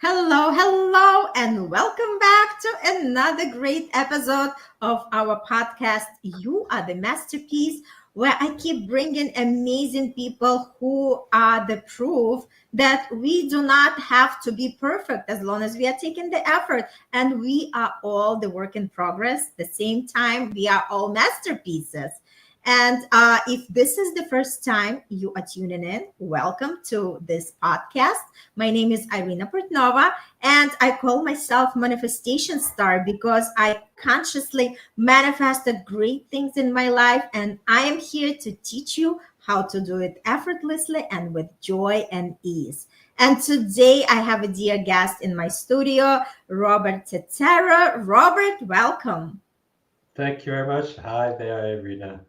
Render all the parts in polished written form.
Hello, hello, and welcome back to another great episode of our podcast. You are the masterpiece, where I keep bringing amazing people who are the proof that we do not have to be perfect as long as we are taking the effort. And we are all the work in progress. At the same time, we are all masterpieces. And if this is the first time you are tuning in, welcome to this podcast. My name is Irina Portnova, and I call myself Manifestation Star because I consciously manifested great things in my life, and I am here to teach you how to do it effortlessly and with joy and ease. And today I have a dear guest in my studio, Robert Tettero. Robert, welcome. Thank you very much. Hi there, Irina.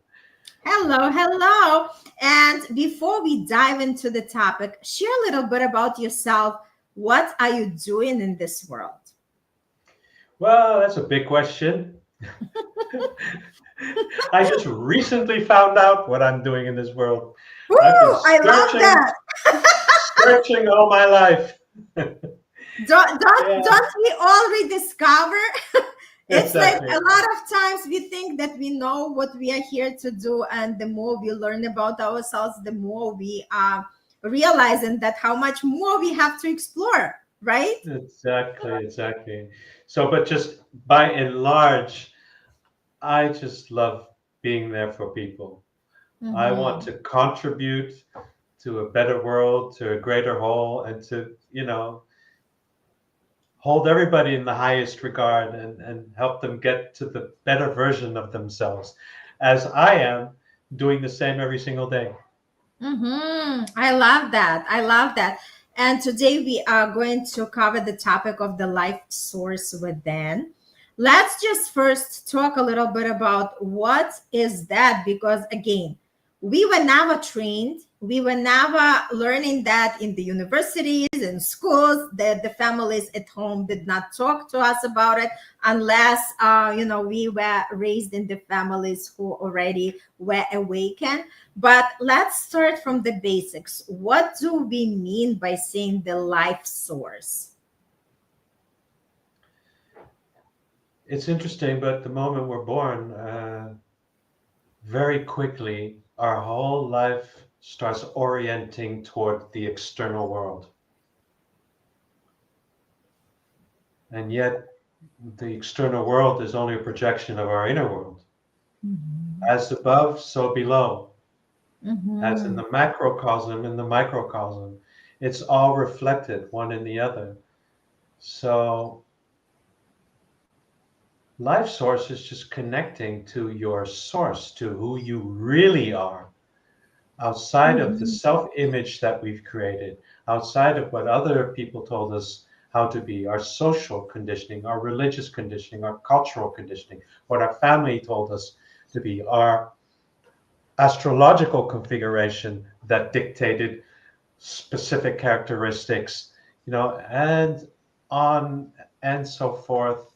Hello, hello. And before we dive into the topic, share a little bit about yourself. What are you doing in this world? Well, that's a big question. I just recently found out what I'm doing in this world. Woo! I've been I love searching, that. searching all my life. Don't don't Yeah, don't we all rediscover? It's like exactly. a lot of times we think that we know what we are here to do, and the more we learn about ourselves, the more we are realizing that how much more we have to explore, right? Exactly. So, but just by and large, I just love being there for people. I want Mm-hmm. to contribute to a better world, to a greater whole, and to, hold everybody in the highest regard and help them get to the better version of themselves, as I am doing the same every single day. I love that. I love that. And today we are going to cover the topic of the life source within. Let's just first talk a little bit about what is that, because again, we were never trained. We were never learning that in the universities and schools. That the families at home did not talk to us about it unless we were raised in the families who already were awakened. But let's start from the basics. What do we mean by saying the life source? It's interesting, but the moment we're born, very quickly, our whole life starts orienting toward the external world. And yet, the external world is only a projection of our inner world. Mhm. As above, so below. As in Mhm. the macrocosm and the microcosm. It's all reflected one in the other. So life source is just connecting to your source, to who you really are, outside of the Mhm. self image that we've created, outside of what other people told us how to be, our social conditioning, our religious conditioning, our cultural conditioning, what our family told us to be, our astrological configuration that dictated specific characteristics, and on and so forth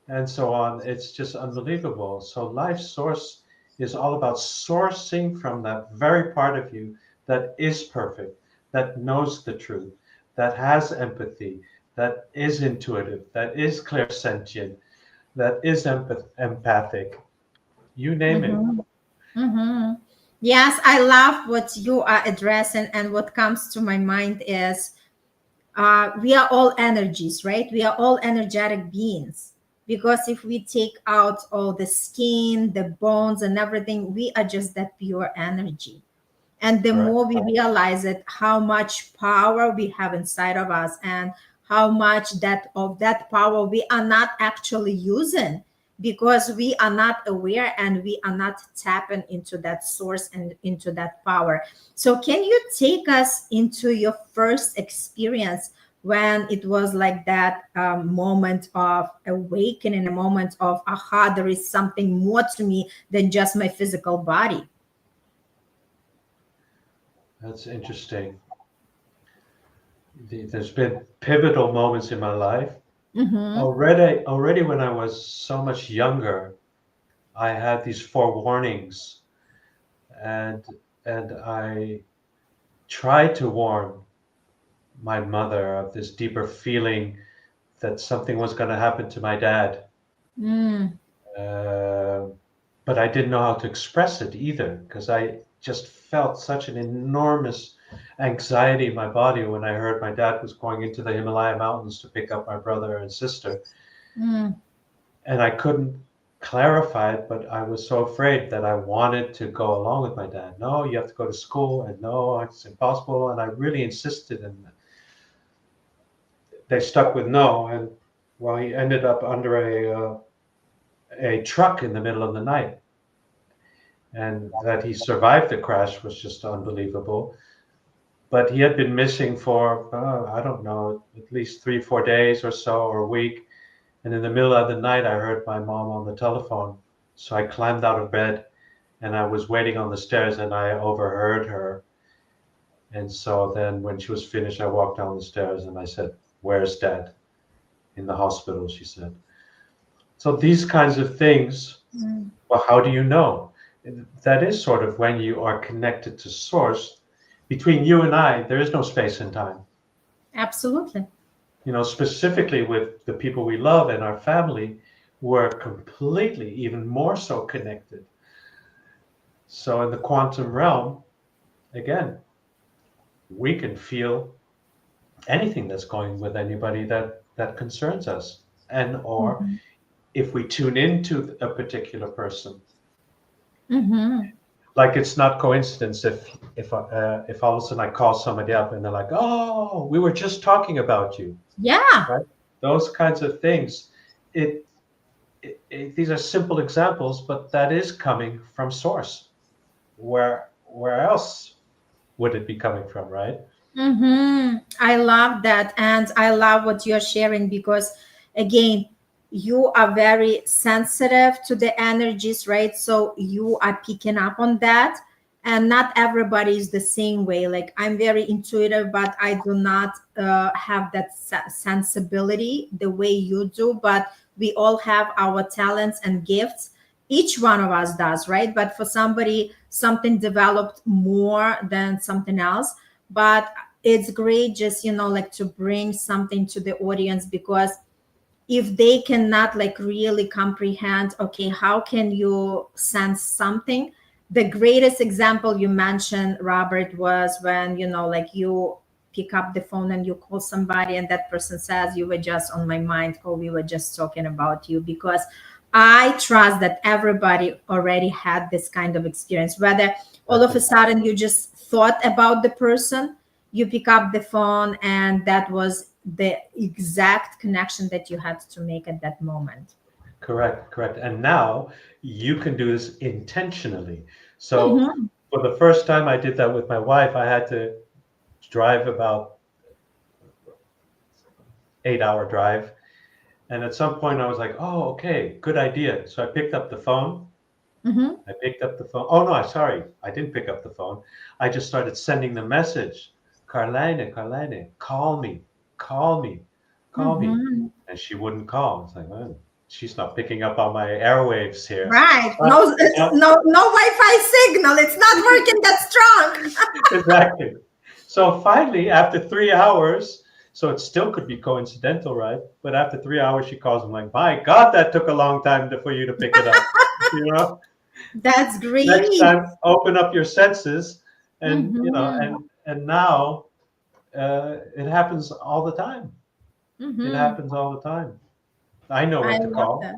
and so on. It's just unbelievable. So, life source is all about sourcing from that very part of you that is perfect, that knows the truth, that has empathy, that is intuitive, that is clairsentient, that is empathic. You name it. Mhm. Mhm. Yes, I love what you are addressing, and what comes to my mind is we are all energies, right? We are all energetic beings. Because if we take out all the skin, the bones, and everything, we are just that pure energy. And the Correct. more we realize it, how much power we have inside of us, and how much that of that power we are not actually using, because we are not aware and we are not tapping into that source and into that power. So can you take us into your first experience when it was like that moment of awakening, a moment of aha, there is something more to me than just my physical body? That's interesting. There's been pivotal moments in my life. Mm-hmm. Already when I was so much younger, I had these forewarnings, and and I tried to warn my mother, of this deeper feeling that something was going to happen to my dad. Mm, Uh, but I didn't know how to express it either because I just felt such an enormous anxiety in my body when I heard my dad was going into the Himalaya mountains to pick up my brother and sister. mm, And I couldn't clarify it, but I was so afraid that I wanted to go along with my dad. No, you have to go to school, and no, it's impossible. And I really insisted, and they stuck with no. And well, he ended up under a truck in the middle of the night, and that he survived the crash was just unbelievable. But he had been missing for I don't know, at least 3, 4 days or so, or a week. And in the middle of the night, I heard my mom on the telephone. So I climbed out of bed and I was waiting on the stairs and I overheard her. And so then when she was finished, I walked down the stairs and I said, "Where's dad?" "In the hospital," she said. So these kinds of things, mm. well, how do you know? That is sort of when you are connected to source. Between you and I, there is no space and time. Absolutely. Specifically with the people we love and our family, we're completely, even more so connected. So in the quantum realm, again, we can feel anything that's going with anybody that concerns us. And or Mhm. if we tune into a particular person, Mhm. like it's not coincidence if all of a sudden I call somebody up and they're like, "Oh, we were just talking about you," Yeah, right? Those kinds of things. It, these are simple examples, but that is coming from source. Where else would it be coming from, right? I love that. And I love what you're sharing because, again, you are very sensitive to the energies, right? So you are picking up on that. And not everybody is the same way. Like, I'm very intuitive, but I do not have that sensibility the way you do. But we all have our talents and gifts. Each one of us does, right? But for somebody, something developed more than something else. But it's great just like to bring something to the audience, because if they cannot like really comprehend, okay, how can you sense something? The greatest example you mentioned, Robert, was when like you pick up the phone and you call somebody and that person says, "You were just on my mind," or, "We were just talking about you." Because I trust that everybody already had this kind of experience, whether all of a Exactly. sudden you just thought about the person, you pick up the phone, and that was the exact connection that you had to make at that moment. Correct, correct. And now you can do this intentionally. So Mhm. for the first time I did that with my wife, I had to drive about 8 hour drive. And at some point I was like, "Oh, okay, good idea." So I picked up the phone. Mhm. I picked up the phone. Oh no, sorry. I didn't pick up the phone. I just started sending the message. "Carline, Carline, call me, call me, call me." Mhm. And she wouldn't call. It's like, "Oh, she's not picking up on my airwaves here." Right. But No, uh, no Wi-Fi signal. It's not working that strong. exactly. So finally, after 3 hours, so it still could be coincidental, right? But after 3 hours, she calls him like, "My God, that took a long time for you to pick it up." You know, That's next great. time, open up your senses, and Mhm. and now it happens all the time. It Mhm. happens all the time. I know I when to love that.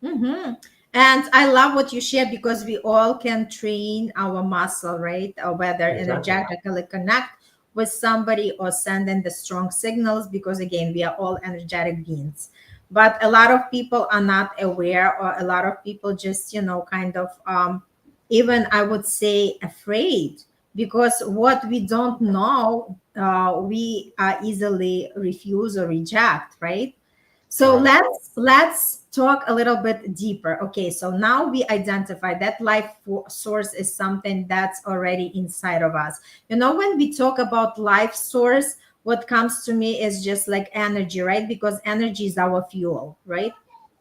call. And I love what you share, because we all can train our muscle, right? Or whether Exactly. energetically connect with somebody or send in the strong signals, because again, we are all energetic beings. But a lot of people are not aware, or a lot of people just, kind of, even I would say, afraid, because what we don't know, we easily refuse or reject, right? So Correct. let's talk a little bit deeper. Okay, so now we identify that source is something that's already inside of us. When we talk about life source, what comes to me is just like energy, right? Because energy is our fuel, right?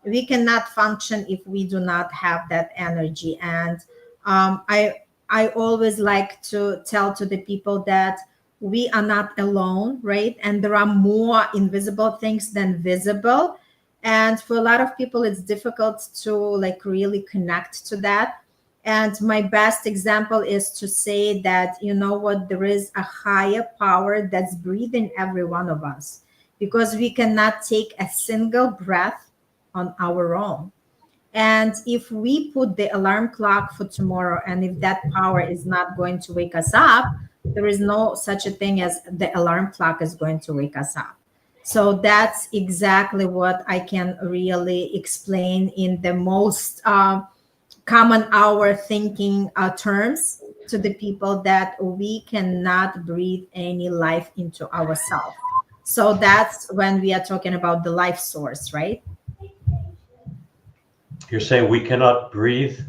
We cannot function if we do not have that energy. And I always like to tell to the people that we are not alone, right? And there are more invisible things than visible. And for a lot of people, it's difficult to like really connect to that. And my best example is to say that, you know what, there is a higher power that's breathing every one of us, because we cannot take a single breath on our own. And if we put the alarm clock for tomorrow, and if that power is not going to wake us up, there is no such a thing as the alarm clock is going to wake us up. So that's exactly what I can really explain in the most common hour thinking terms to the people, that we cannot breathe any life into ourselves. So that's when we are talking about the life source, right? You're saying we cannot breathe?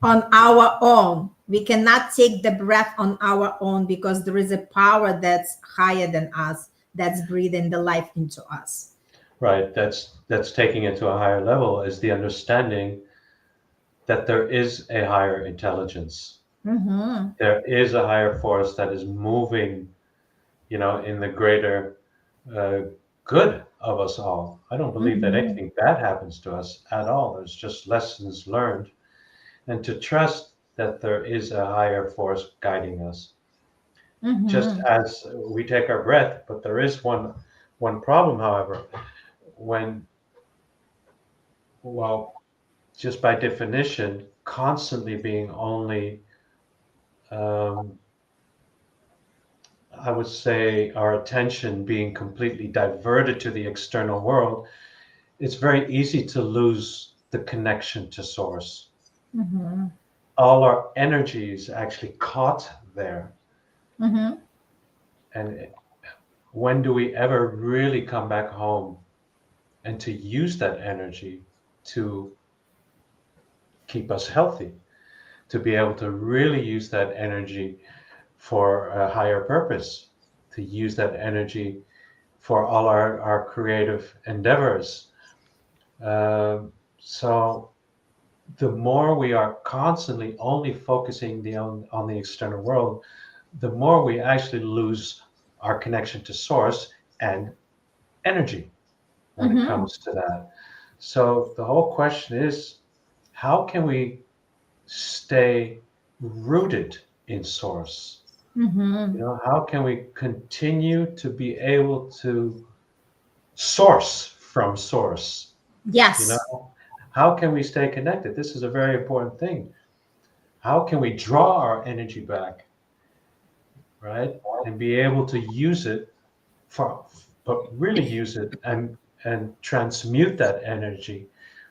On our own. We cannot take the breath on our own, because there is a power that's higher than us, that's breathing the life into us. Right. That's taking it to a higher level, is the understanding that there is a higher intelligence. Mm-hmm. There is a higher force that is moving, in the greater uh, good of us all. I don't believe that Mm-hmm. anything bad happens to us at all. There's just lessons learned, and to trust that there is a higher force guiding us. Just Mm-hmm. as we take our breath, but there is one problem, however, when, well, just by definition, constantly being only, um, I would say, our attention being completely diverted to the external world, it's very easy to lose the connection to source. Mm-hmm. All our energy is actually caught there. Mm-hmm. And when do we ever really come back home and to use that energy to keep us healthy, to be able to really use that energy for a higher purpose, to use that energy for all our creative endeavors? So the more we are constantly only focusing on the external world, the more we actually lose our connection to source and energy when it Mm-hmm. comes to that. So the whole question is, how can we stay rooted in source? Mm-hmm. How can we continue to be able to source from source? You Yes. know, how can we stay connected? This is a very important thing. How can we draw our energy back, right? And be able to use it for, but really use it and transmute that energy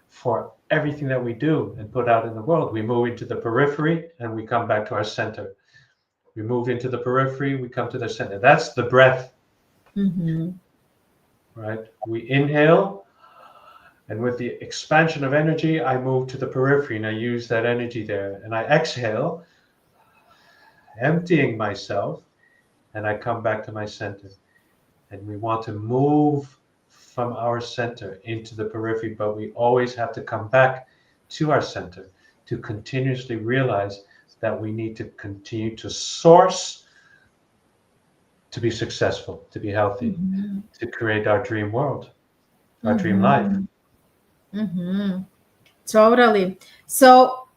for everything that we do and put out in the world. We move into the periphery and we come back to our center. We move into the periphery, we come to the center. That's the breath, Mm-hmm. right? We inhale, and with the expansion of energy, I move to the periphery and I use that energy there. And I exhale, emptying myself, and I come back to my center. And we want to move from our center into the periphery, but we always have to come back to our center to continuously realize that we need to continue to source to be successful, to be healthy, Mm-hmm. to create our dream world, our dream life. Mm-hmm. Mm-hmm. Totally. So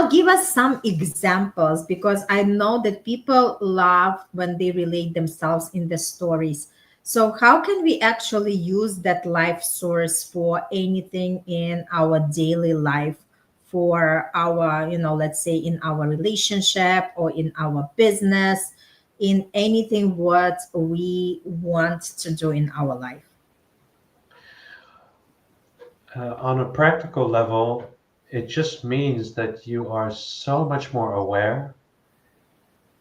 give us some examples, because I know that people love when they relate themselves in the stories. So how can we actually use that life source for anything in our daily life, for our, let's say in our relationship or in our business, in anything what we want to do in our life? On a practical level, it just means that you are so much more aware,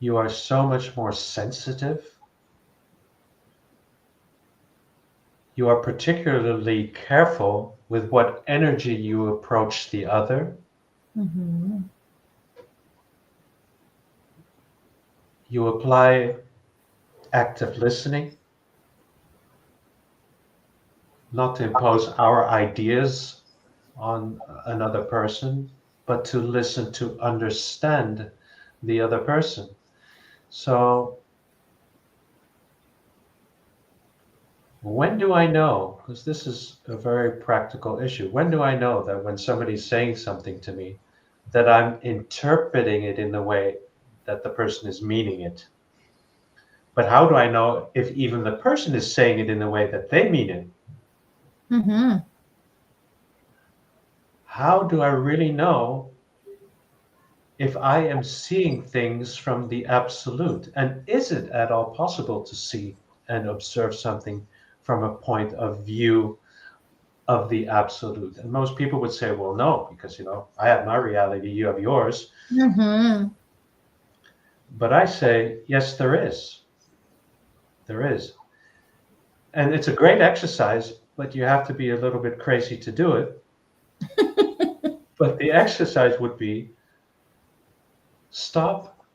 you are so much more sensitive, you are particularly careful with what energy you approach the other. Mm-hmm. You apply active listening, not to impose our ideas on another person, but to listen to understand the other person. So When do I know? Because this is a very practical issue. When do I know that when somebody's saying something to me, that I'm interpreting it in the way that the person is meaning it? But how do I know if even the person is saying it in the way that they mean it? Mm-hmm. How do I really know if I am seeing things from the absolute? And is it at all possible to see and observe something from a point of view of the absolute? And most people would say, well, no, because, I have my reality, you have yours. Mm-hmm. But I say, yes, there is. There is. And it's a great exercise, but you have to be a little bit crazy to do it. But the exercise would be stop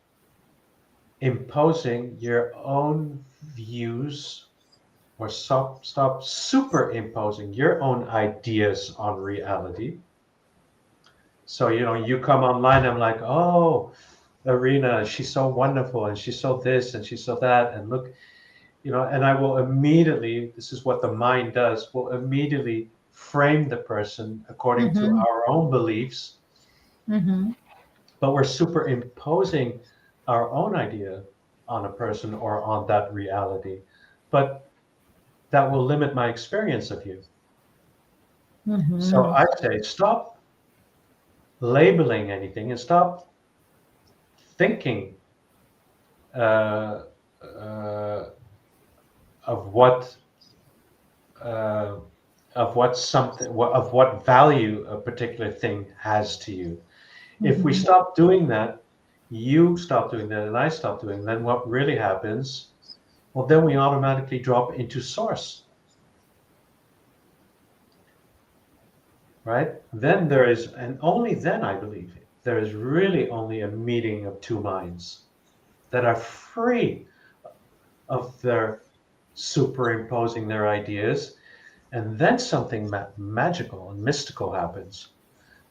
imposing your own views or stop superimposing your own ideas on reality. So, you come online, I'm like, oh, Arena, she's so wonderful and she's so this and she's so that. And look, and I will immediately, this is what the mind does, will immediately frame the person according to Mm-hmm. our own beliefs, Mm-hmm. but we're superimposing our own idea on a person or on that reality. But that will limit my experience of you. So Mm-hmm. I say, stop labeling anything and stop thinking uh, uh, of what uh, of what value a particular thing has to you. If we Mm-hmm. stop doing that, you stop doing that, and I stop doing, then what really happens? Well, then we automatically drop into source, right? Then there is, and only then I believe there is really only a meeting of two minds that are free of their superimposing their ideas, and then something magical and mystical happens.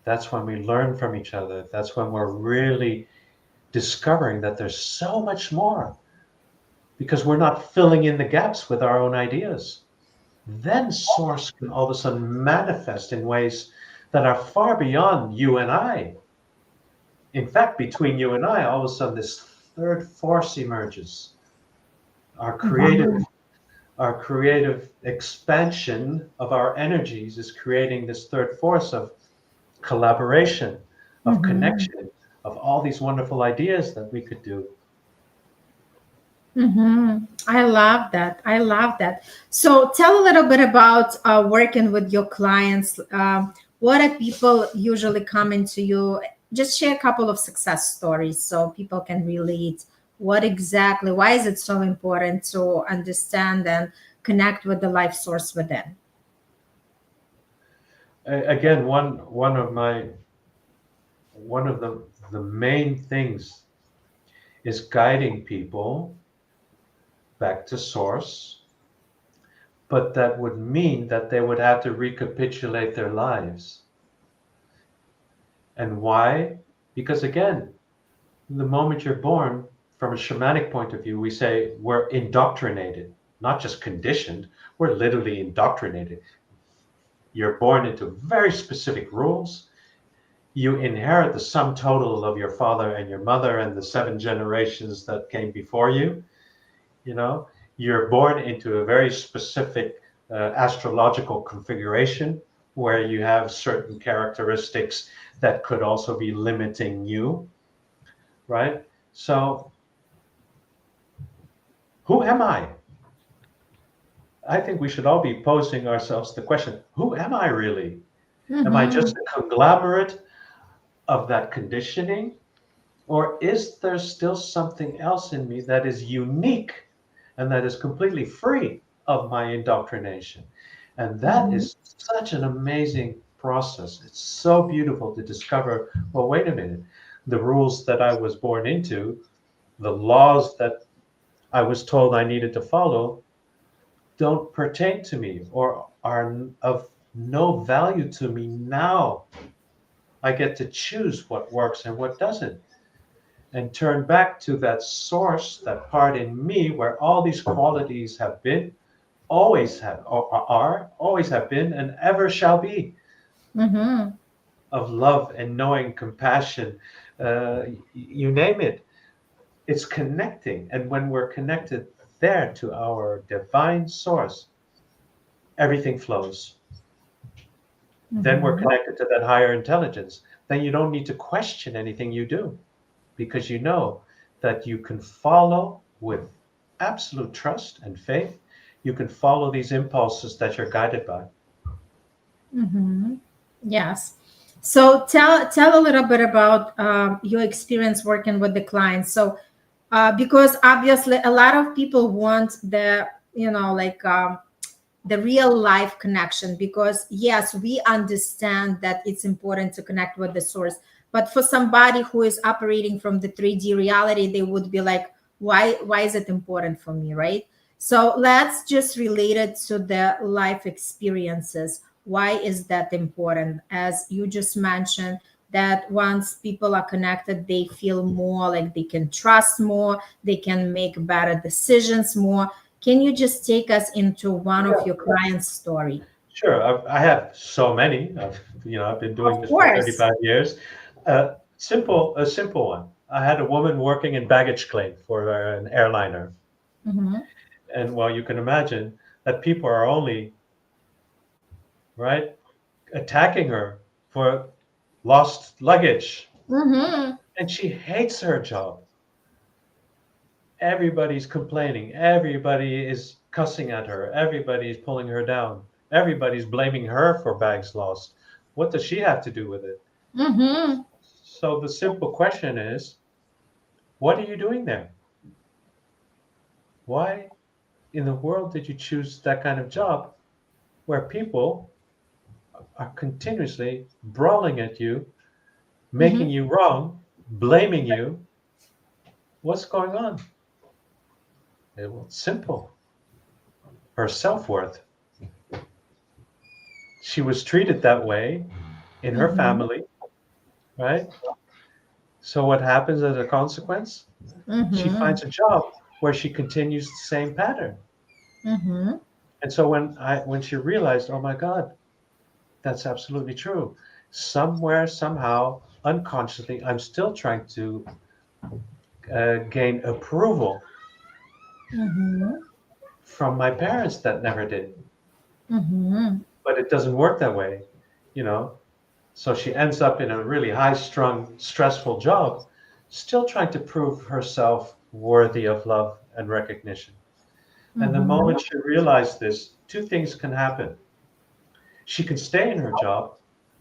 That's when we learn from each other. That's when we're really discovering that there's so much more because we're not filling in the gaps with our own ideas. Then source can all of a sudden manifest in ways that are far beyond you and I. In fact, between you and I, all of a sudden this third force emerges. Our creative Mm-hmm. our creative expansion of our energies is creating this third force of collaboration, of Mm-hmm. connection, of all these wonderful ideas that we could do. Mm-hmm. I love that. I love that. So tell a little bit about working with your clients. What are people usually coming to you? Just share a couple of success stories so people can relate. What exactly, why is it so important to understand and connect with the life source within? Again, one of the main things is guiding people back to source, but that would mean that they would have to recapitulate their lives. And why? Because again, the moment you're born, from a shamanic point of view, we say we're indoctrinated, not just conditioned, we're literally indoctrinated. You're born into very specific rules. You inherit the sum total of your father and your mother and the 7 generations that came before you. You know, you're born into a very specific astrological configuration where you have certain characteristics that could also be limiting you, right? So, who am I? I think we should all be posing ourselves the question, who am I really? Am I Mm-hmm. just a conglomerate of that conditioning? Or is there still something else in me that is unique and that is completely free of my indoctrination? And that Mm-hmm. is such an amazing process. It's so beautiful to discover, well, wait a minute, the rules that I was born into, the laws that I was told I needed to follow, don't pertain to me or are of no value to me now. I get to choose what works and what doesn't, and turn back to that source, that part in me where all these qualities have been, always have, or are, always have been, and ever shall be, Mm-hmm. of love and knowing, compassion, you name it. It's connecting. And when we're connected there to our divine source, everything flows. Then we're Mm-hmm. connected to that higher intelligence. Then you don't need to question anything you do because you know that you can follow with absolute trust and faith. You can follow these impulses that you're guided by. Mm-hmm. Yes. So tell a little bit about your experience working with the clients. So because obviously a lot of people want the like the real life connection, because yes, we understand that it's important to connect with the source, but for somebody who is operating from the 3D reality, they would be like, why is it important for me, right? So let's just relate it to the life experiences. Why is that important? As you just mentioned, that once people are connected, they feel more like they can trust more, they can make better decisions more. Can you just take us into one of your clients' story? Sure, I have so many. I've been doing Of this for course. 35 years. A simple one. I had a woman working in baggage claim for an airliner, Mm-hmm. and well, you can imagine that people are only right attacking her for lost luggage, Mm-hmm. and she hates her job. Everybody's complaining. Everybody is cussing at her. Everybody's pulling her down. Everybody's blaming her for bags lost. What does she have to do with it? Mm-hmm. So the simple question is, what are you doing there? Why in the world did you choose that kind of job where people are continuously brawling at you, making Mm-hmm. you wrong, blaming you? What's going on? Well, it's simple. Her self-worth. She was treated that way in her Mm-hmm. family, right? So what happens as a consequence? She Mm-hmm. finds a job where she continues the same pattern. Mm-hmm. And so when she realized, oh my God, that's absolutely true. Somewhere, somehow, unconsciously, I'm still trying to gain approval Mm-hmm. from my parents that never did. Mm-hmm. But it doesn't work that way, you know. So she ends up in a really high-strung, stressful job, still trying to prove herself worthy of love and recognition. And the Mm-hmm. moment she realized this, two things can happen. She can stay in her job,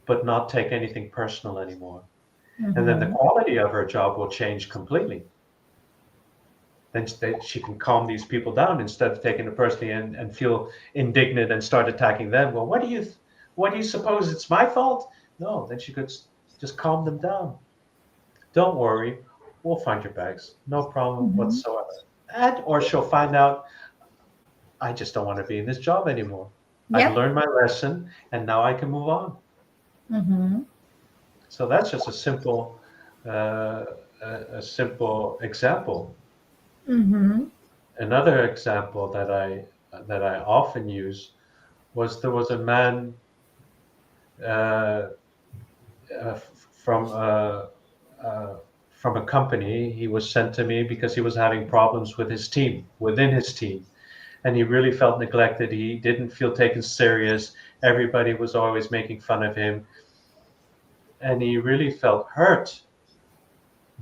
but not take anything personal anymore. And then the Mm-hmm. quality of her job will change completely. Then she can calm these people down instead of taking it personally and feel indignant and start attacking them. Well, what do you suppose? It's my fault? No, then she could just calm them down. Don't worry, we'll find your bags. No problem Mm-hmm. whatsoever. And or she'll find out I just don't want to be in this job anymore. I've Yep. learned my lesson and now I can move on. Mm-hmm. So that's just uh, a simple example. Mm-hmm. Another example that I often use was there was a man uh, from uh, from a company. He was sent to me because he was having problems with his team, within his team, and he really felt neglected. He didn't feel taken serious. Everybody was always making fun of him, and he really felt hurt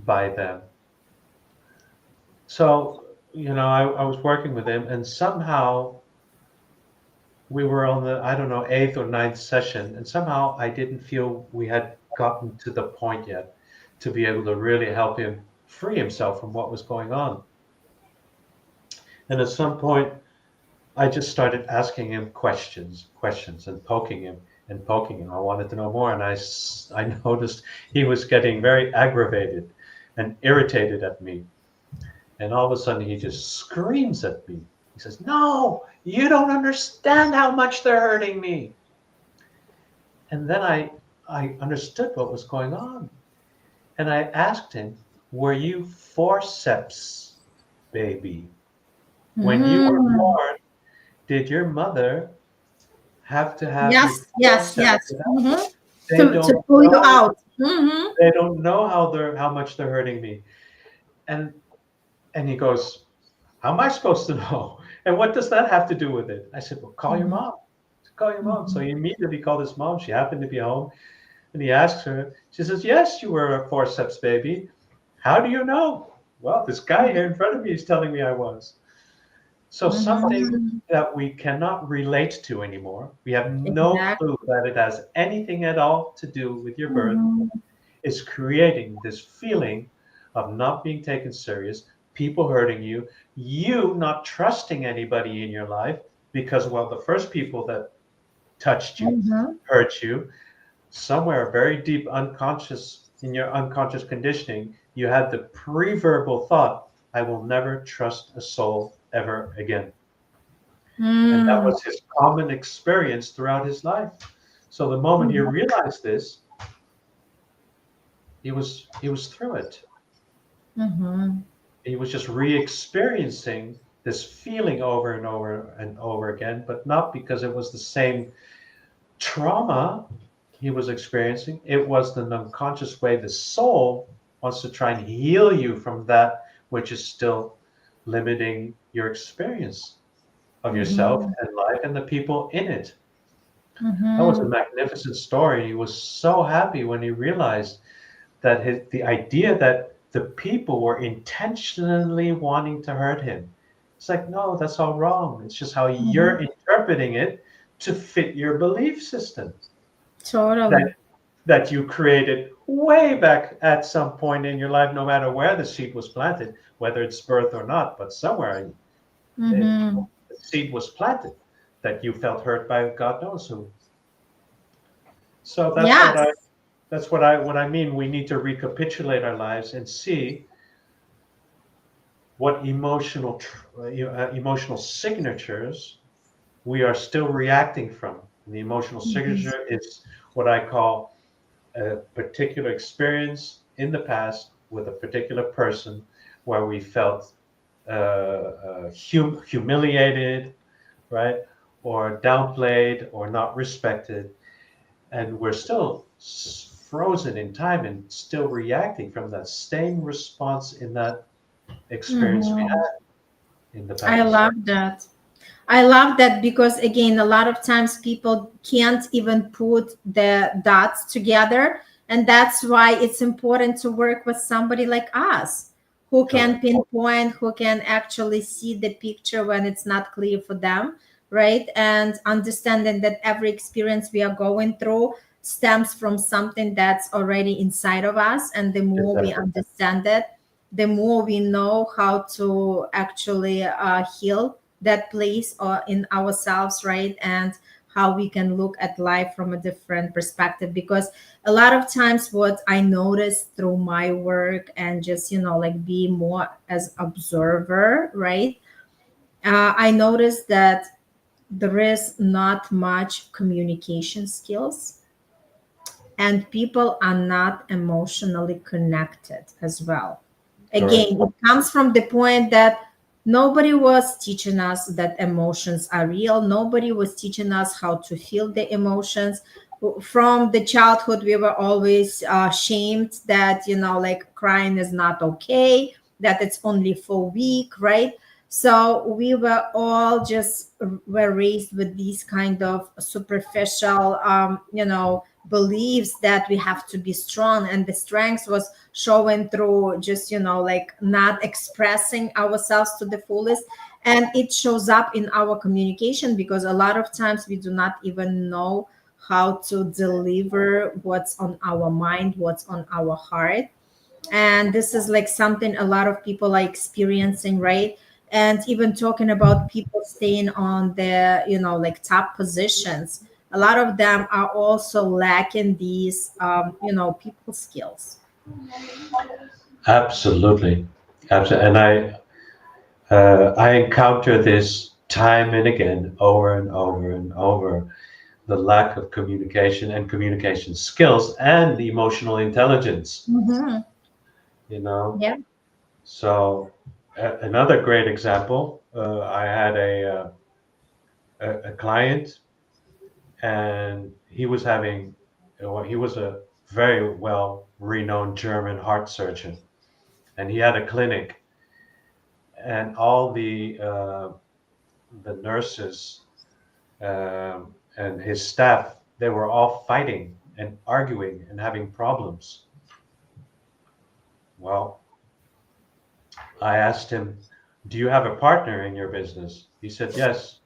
by them. So, I was working with him, and somehow we were on the, I don't know, eighth or ninth session, and somehow I didn't feel we had gotten to the point yet to be able to really help him free himself from what was going on. And at some point, I just started asking him questions, and poking him. I wanted to know more, and I noticed he was getting very aggravated and irritated at me. And all of a sudden, he just screams at me. He says, "No, you don't understand how much they're hurting me." And then I understood what was going on. And I asked him, "Were you forceps, baby? When you were Mm-hmm. born, Did your mother have to have you Yes, yes, forceps yes. it out? Hmm. They To don't pull you know. out. Hmm. They don't know how much they're hurting me. And he goes, how am I supposed to know? And what does that have to do with it? I said, well, call your Hmm. mom. Call your mom. So he immediately called his mom. She happened to be home. And he asks her, she says, yes, you were a forceps baby. How do you know? Well, this guy here in front of me is telling me I was. So something Hmm. that we cannot relate to anymore, we have no Exactly. clue that it has anything at all to do with your birth, Hmm. is creating this feeling of not being taken serious, people hurting you, you not trusting anybody in your life because, well, the first people that touched you, Hmm. hurt you, somewhere very deep unconscious in your unconscious conditioning, you had the pre-verbal thought, I will never trust a soul ever again. And that Hmm. was his common experience throughout his life. So the moment he realized this, he was through it. Hmm. He was just re-experiencing this feeling over and over and over again, but not because it was the same trauma he was experiencing. It was the unconscious way the soul wants to try and heal you from that which is still limiting your experience of yourself Hmm. and life and the people in it. That was a Hmm. magnificent story. He was so happy when he realized that the idea that the people were intentionally wanting to hurt him. It's like, no, that's all wrong. It's just how Hmm. you're interpreting it to fit your belief system that Totally. you created way back at some point in your life, no matter where the seed was planted, whether it's birth or not, but somewhere it, Hmm. the seed was planted that you felt hurt by God knows who. So Yes. that's what I mean. We need to recapitulate our lives and see what emotional signatures we are still reacting from. And the emotional Hmm. signature is what I call a particular experience in the past with a particular person where we felt humiliated, right, or downplayed or not respected, and we're still frozen in time and still reacting from that same response in that experience we Hmm. had in the I past. love that. I love that because again, a lot of times people can't even put the dots together. And that's why it's important to work with somebody like us who can Correct. pinpoint, who can actually see the picture when it's not clear for them, right? And understanding that every experience we are going through stems from something that's already inside of us. And the more we Exactly. understand it, the more we know how to actually heal that place in ourselves, right? And how we can look at life from a different perspective. Because a lot of times, what I noticed through my work and just, like be more as observer, right? I noticed that there is not much communication skills and people are not emotionally connected as well. Correct. Again, it comes from the point that nobody was teaching us that emotions are real. Nobody was teaching us how to feel the emotions. From the childhood, we were always shamed that, like crying is not okay, that it's only for weak, right? So we were all just were raised with these kind of superficial, beliefs that we have to be strong, and the strength was showing through just like not expressing ourselves to the fullest. And it shows up in our communication because a lot of times we do not even know how to deliver what's on our mind, what's on our heart. And this is like something a lot of people are experiencing, right? And even talking about people staying on the like top positions, a lot of them are also lacking these people skills. Absolutely. Absolutely. And I encounter this time and again, over and over and over, the lack of communication and communication skills and emotional intelligence, Hmm. you know. Yeah. So another great example, I had a client, and he was having, well, he was a very well renowned German heart surgeon, and he had a clinic, and all the nurses and his staff, they were all fighting and arguing and having problems. Well, I asked him, "Do you have a partner in your business?" He said, "Yes."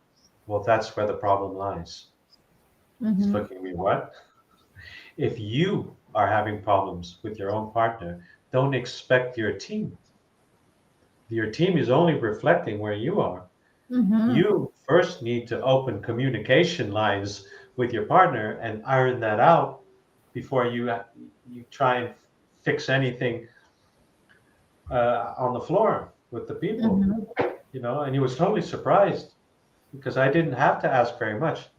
Well, that's where the problem lies. He's Mm-hmm. looking at me, what? If you are having problems with your own partner, don't expect your team. Your team is only reflecting where you are. Mm-hmm. You first need to open communication lines with your partner and iron that out before you try and fix anything on the floor with the people. Mm-hmm. And he was totally surprised because I didn't have to ask very much.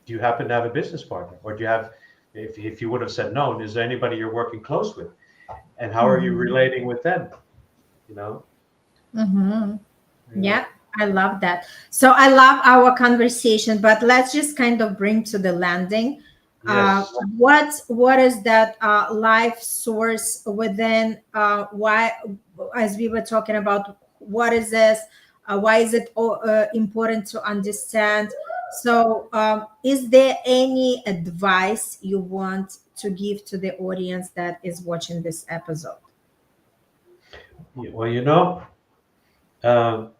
Do you happen to have a business partner, or do you have? If you would have said no, is there anybody you're working close with, and how are you Mm-hmm. relating with them? You know, Mm-hmm. yeah, Yeah, I love that. So I love our conversation, but let's just kind of bring to the landing. yes, What is that life source within? Why, as we were talking about, what is this? Why is it important to understand? So, is there any advice you want to give to the audience that is watching this episode? well, um,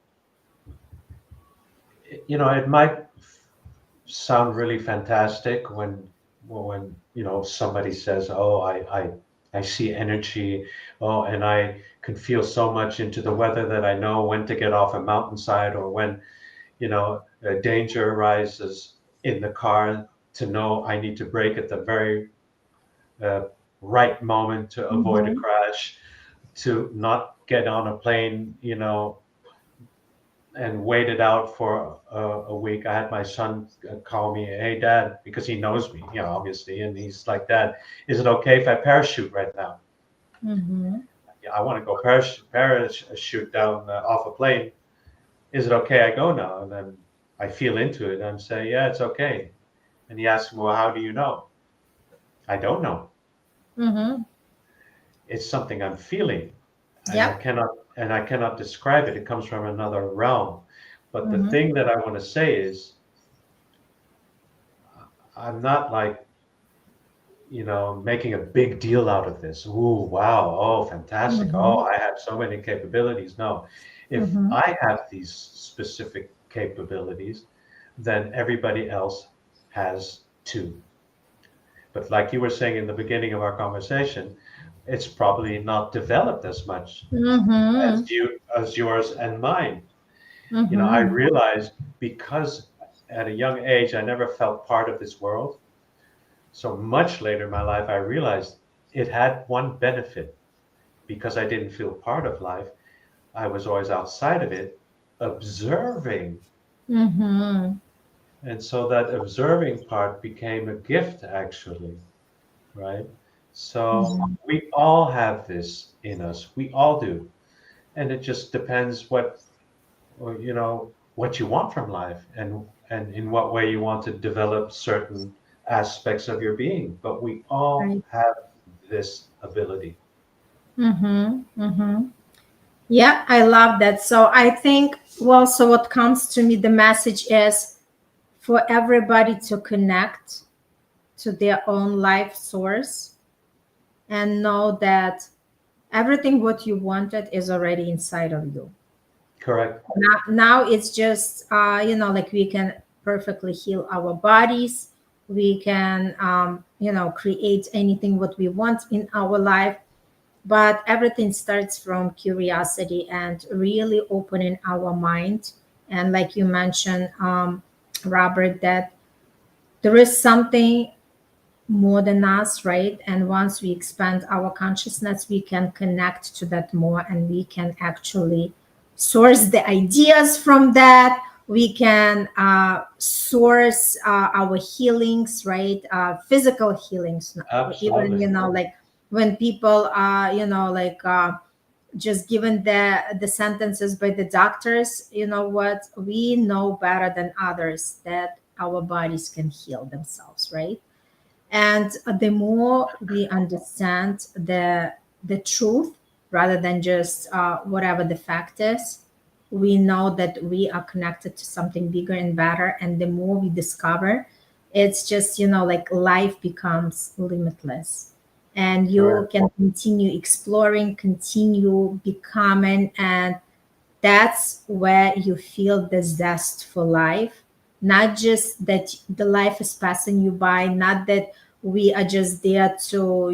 it might sound really fantastic when somebody says, "Oh, I see energy, oh, and I can feel so much into the weather that I know when to get off a mountainside, or when a danger arises in the car, to know I need to brake at the very uh, right moment to avoid a Mm-hmm. crash, to not get on a plane, and waited out for a week. I had my son call me, "Hey, Dad," because he knows me, obviously, and he's like, "Dad, is it okay if I parachute right now?" Mm-hmm. Yeah, I want to go parachute down off a plane. Is it okay I go now? And then I feel into it and I'm saying, "Yeah, it's okay." And he asks me, "Well, how do you know?" I don't know. Mm-hmm. It's something I'm feeling, and I Yep. cannot and I cannot describe it. It comes from another realm. But the Mm-hmm. thing that I want to say is, I'm not like, making a big deal out of this. Ooh, wow. Oh, fantastic. Oh, Mm-hmm. I have so many capabilities. No, if Mm-hmm. I have these specific capabilities, then everybody else has too. But like you were saying in the beginning of our conversation, it's probably not developed as much Mm-hmm. as yours and mine. I Mm-hmm. realized, because at a young age I never felt part of this world. So much later in my life, I realized it had one benefit. Because I didn't feel part of life, I was always outside of it, observing. Mm-hmm. And so that observing part became a gift, actually, right? So Mm-hmm. we all have this in us. We all do. And it just depends what you want from life, and in what way you want to develop certain aspects of your being. But we all Right. have this ability. Mm-hmm. Mm-hmm. Yeah, I love that. So I think, well, so what comes to me, the message is for everybody to connect to their own life source and know that everything what you wanted is already inside of you. Correct. Now it's just like we can perfectly heal our bodies. We can create anything what we want in our life, but everything starts from curiosity and really opening our mind. And like you mentioned, Robert, that there is something more than us, right? And once we expand our consciousness, we can connect to that more, and we can actually source the ideas from that. We can source our healings, right? Physical healings, even Absolutely. like when people like just given the sentences by the doctors. You know what? We know better than others that our bodies can heal themselves, right? And the more we understand the truth rather than just whatever the fact is, we know that we are connected to something bigger and better. And the more we discover, it's just, like life becomes limitless, and you Correct. can continue exploring, continue becoming. And that's where you feel the zest for life. Not just that the life is passing you by, not that we are just there to,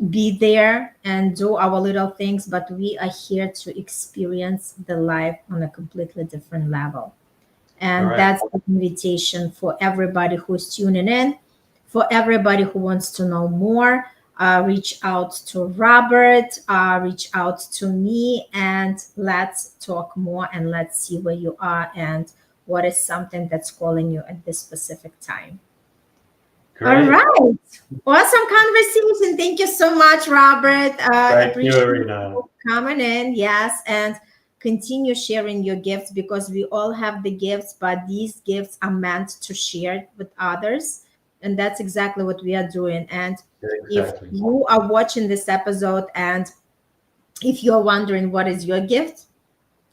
be there and do our little things, but we are here to experience the life on a completely different level. And Correct. that's the invitation for everybody who's tuning in. For everybody who wants to know more, reach out to Robert, reach out to me, and let's talk more, and let's see where you are and what is something that's calling you at this specific time. All Great. right. Awesome conversation. Thank you so much, Robert. Thank you, Appreciate Irina. you coming in. Yes. And continue sharing your gifts, because we all have the gifts, but these gifts are meant to share with others. And that's exactly what we are doing. And Yeah, if exactly. you are watching this episode and if you're wondering what is your gift,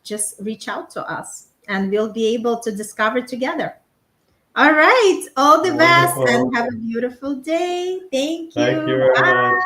just reach out to us and we'll be able to discover together. All right. All the best and Wonderful. have a beautiful day. Thank Thank you you. very Bye. much.